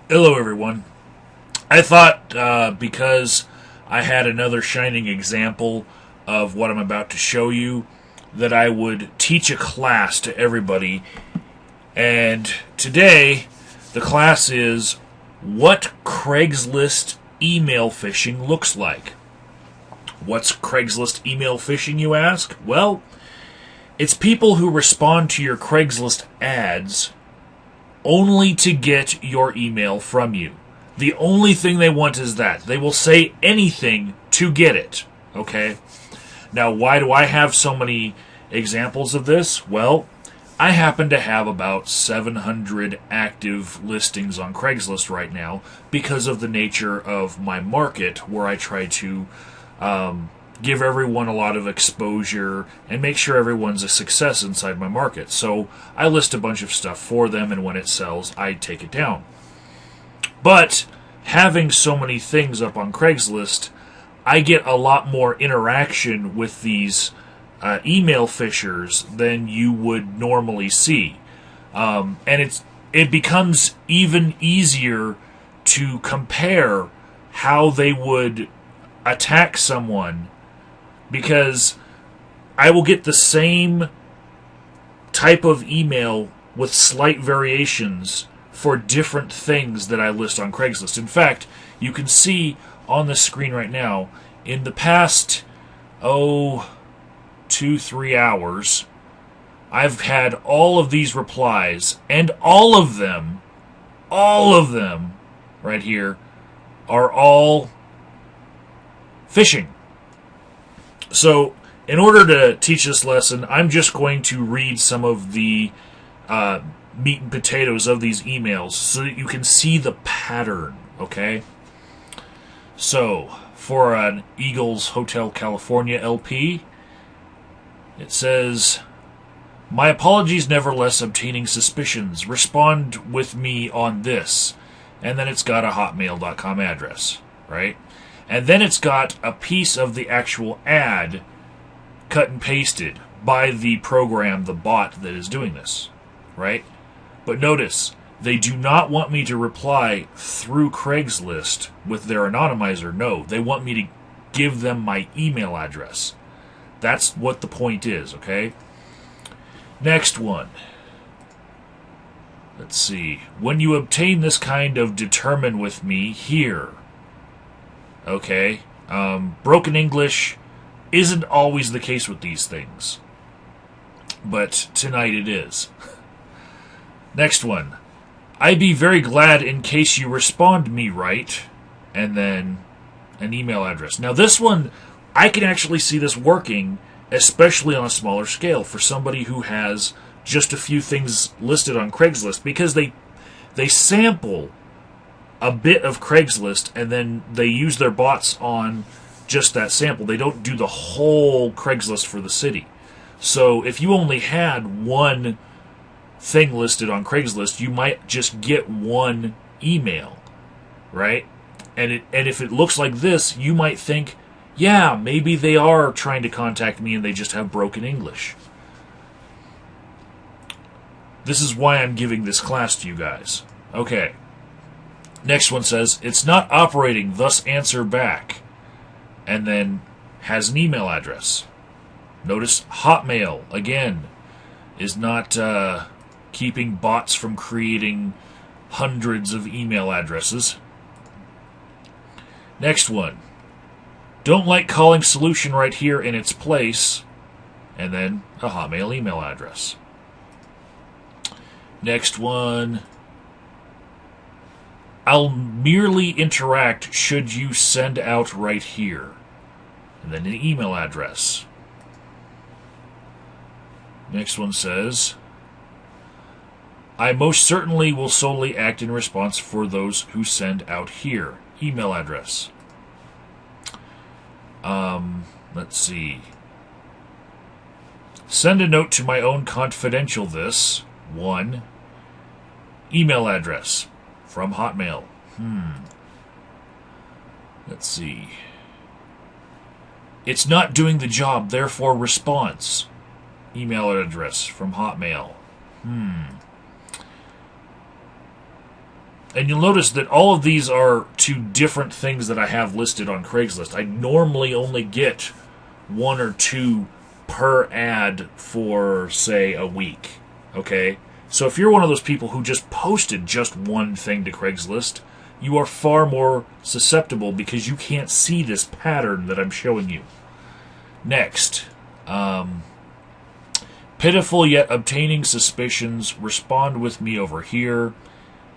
Hello, everyone. I thought because I had another shining example of what I'm about to show you, that I would teach a class to everybody. And today, the class is what Craigslist email phishing looks like. What's Craigslist email phishing, you ask? Well, it's people who respond to your Craigslist ads only to get your email from you. The only thing they want is that. They will say anything to get it. Okay? Now, why do I have so many examples of this? Well, I happen to have about 700 active listings on Craigslist right now because of the nature of my market, where I try to give everyone a lot of exposure and make sure everyone's a success inside my market. So I list a bunch of stuff for them, and when it sells, I take it down. But having so many things up on Craigslist, I get a lot more interaction with these email fishers than you would normally see. And it becomes even easier to compare how they would attack someone, because I will get the same type of email with slight variations for different things that I list on Craigslist. In fact, you can see on the screen right now, in the past, 2-3 hours, I've had all of these replies, and all of them, right here, are all phishing. So, in order to teach this lesson, I'm just going to read some of the meat and potatoes of these emails so that you can see the pattern, okay? So, for an Eagles Hotel California LP, it says, "My apologies, nevertheless obtaining suspicions. Respond with me on this." And then it's got a hotmail.com address, right? And then it's got a piece of the actual ad cut and pasted by the program, the bot that is doing this, right? But notice, they do not want me to reply through Craigslist with their anonymizer. No, they want me to give them my email address. That's what the point is, okay? Next one. Let's see. "When you obtain this kind of determine with me here." Okay? Broken English isn't always the case with these things, but tonight it is. Next one. "I be very glad in case you respond me right," and then an email address. Now this one, I can actually see this working, especially on a smaller scale, for somebody who has just a few things listed on Craigslist, because they sample a bit of Craigslist and then they use their bots on just that sample. They don't do the whole Craigslist for the city. So if you only had one thing listed on Craigslist, you might just get one email, right? And if it looks like this, you might think, yeah, maybe they are trying to contact me and they just have broken English. This is why I'm giving this class to you guys. Okay. Next one says, "It's not operating, thus answer back." And then has an email address. Notice Hotmail, again, is not keeping bots from creating hundreds of email addresses. Next one. "Don't like calling solution right here in its place." And then a Hotmail email address. Next one. "I'll merely interact should you send out right here." And then an email address. Next one says, "I most certainly will solely act in response for those who send out here." Email address. Let's see. "Send a note to my own confidential this." One. Email address. From Hotmail. Let's see. "It's not doing the job, therefore response." Email address from Hotmail. And you'll notice that all of these are two different things that I have listed on Craigslist. I normally only get 1 or 2 per ad for, say, a week. Okay? So if you're one of those people who just posted just one thing to Craigslist, you are far more susceptible because you can't see this pattern that I'm showing you. Next. Pitiful yet obtaining suspicions. Respond with me over here.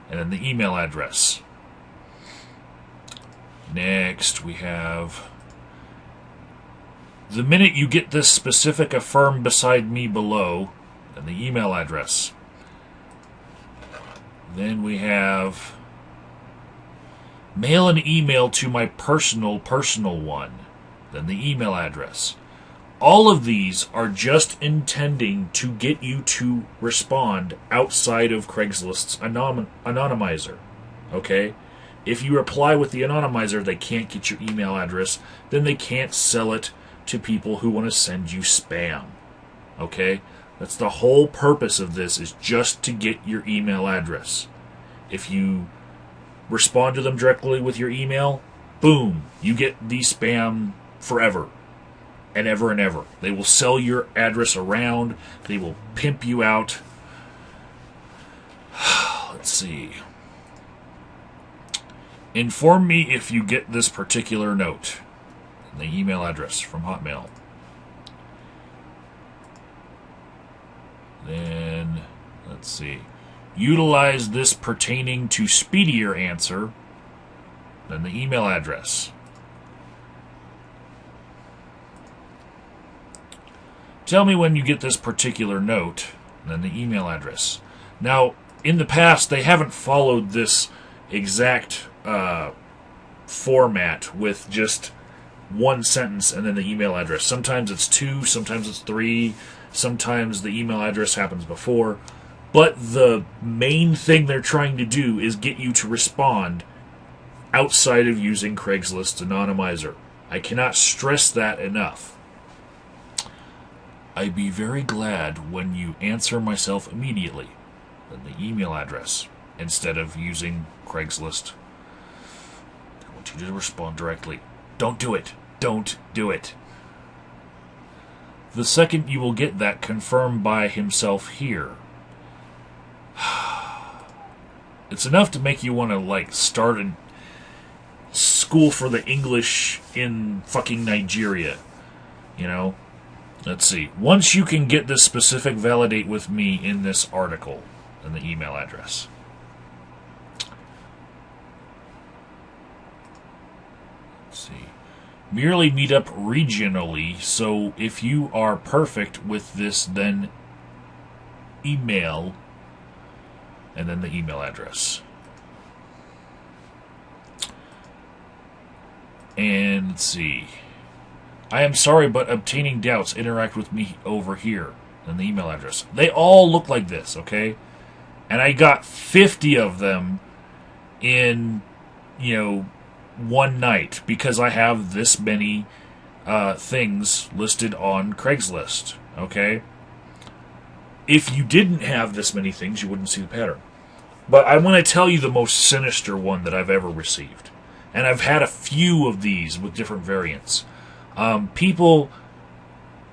And then the email address. Next, we have... The minute you get this specific, affirm beside me below. And the email address. Then we have... Mail an email to my personal one. Then the email address. All of these are just intending to get you to respond outside of Craigslist's anonymizer. Okay? If you reply with the anonymizer, they can't get your email address. Then they can't sell it to people who want to send you spam. Okay? That's the whole purpose of this, is just to get your email address. If you respond to them directly with your email, boom, you get the spam forever. And ever and ever. They will sell your address around. They will pimp you out. Let's see. Inform me if you get this particular note. The email address from Hotmail. Then, let's see. Utilize this pertaining to speedier answer. Then the email address. Tell me when you get this particular note, and then the email address. Now, in the past, they haven't followed this exact format with just one sentence and then the email address. Sometimes it's 2, sometimes it's 3, sometimes the email address happens before. But the main thing they're trying to do is get you to respond outside of using Craigslist's anonymizer. I cannot stress that enough. I'd be very glad when you answer myself immediately. Then the email address, instead of using Craigslist. I want you to respond directly. Don't do it. Don't do it. The second you will get that confirmed by himself here. It's enough to make you want to, start a school for the English in fucking Nigeria. You know? Let's see. Once you can get this specific, validate with me in this article and the email address. Let's see. Merely meet up regionally. So if you are perfect with this, then email and then the email address. And let's see. I am sorry, but obtaining doubts, interact with me over here. And the email address. They all look like this, okay? And I got 50 of them in, one night because I have this many things listed on Craigslist, okay? If you didn't have this many things, you wouldn't see the pattern. But I want to tell you the most sinister one that I've ever received. And I've had a few of these with different variants. People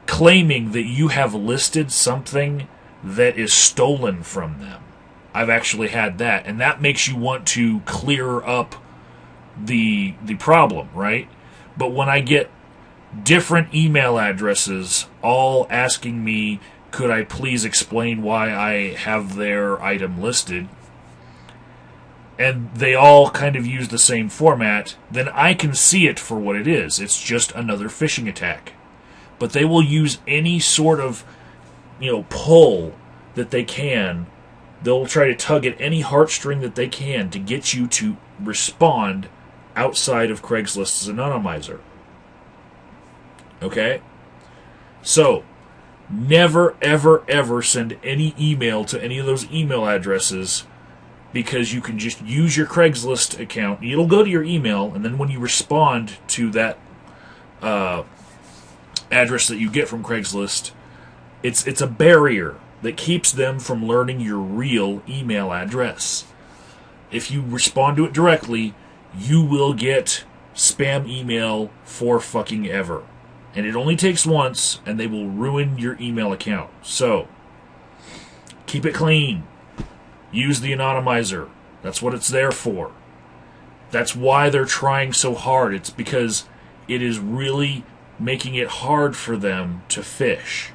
claiming that you have listed something that is stolen from them. I've actually had that, and that makes you want to clear up the problem, right? But when I get different email addresses all asking me, could I please explain why I have their item listed, and they all kind of use the same format, then I can see it for what it is. It's just another phishing attack. But they will use any sort of, pull that they can. They'll try to tug at any heartstring that they can to get you to respond outside of Craigslist's anonymizer. Okay? So, never, ever, ever send any email to any of those email addresses, because you can just use your Craigslist account. It'll go to your email, and then when you respond to that address that you get from Craigslist, it's a barrier that keeps them from learning your real email address. if you respond to it directly, you will get spam email for fucking ever. And it only takes once, and they will ruin your email account. So, keep it clean. Use the anonymizer. That's what it's there for. That's why they're trying so hard. It's because it is really making it hard for them to phish.